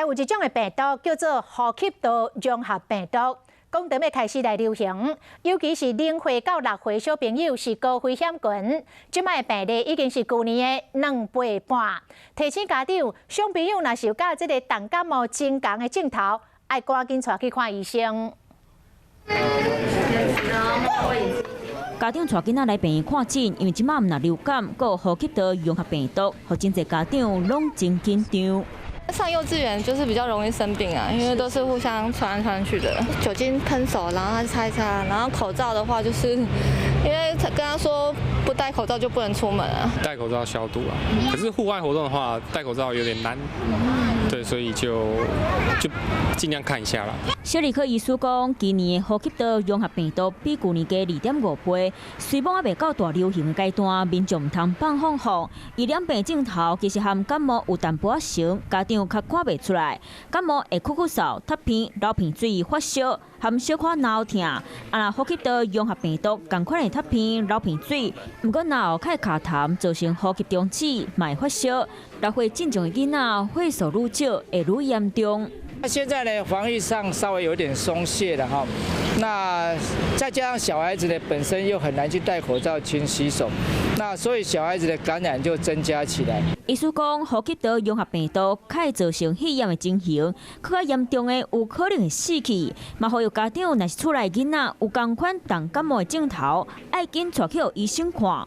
有一种的病毒叫做呼吸道融合病毒，讲到要开始来流行，尤其是0岁到6岁小朋友是高危险群。即摆病例已经是去年的2倍半。提醒家长，小朋友若是有甲这个重感冒真强的症头，爱赶紧带去看医生。家长带囡仔来病院看诊，因为即马毋若流感，还有呼吸道融合病毒，互真侪家长拢真紧张。上幼稚园就是比较容易生病啊，因为都是互相传来传去的。酒精喷手，然后他擦一擦，然后口罩的话，就是因为跟他说不戴口罩就不能出门啊。戴口罩消毒啊，可是户外活动的话，戴口罩有点难。对，所以就尽量看一下啦。小儿科医师讲，今年的呼吸道融合病毒比去年加2.5倍，虽然还未到大流行的阶段，民众唔通放放风。伊染病症头其实和感冒有淡薄仔像，家长较看袂出来。感冒会咳嗽、脱鼻、流鼻水、发烧，含小可脑痛。若呼吸道融合病毒同款会脱鼻、流鼻水，不过若较会卡痰，造成呼吸中止、卖发烧。6岁正常的囡仔会数愈少，会愈严重。那现在呢，防疫上稍微有点松懈了哈。那再加上小孩子呢本身又很难去戴口罩、勤洗手，那所以小孩子的感染就增加起来。医师讲，呼吸道融合病毒可以造成肺炎的情形，更加严重的有可能会死去。嘛，呼吁家长若是厝内囡仔有同款重感冒的症头，爱紧带去医生看。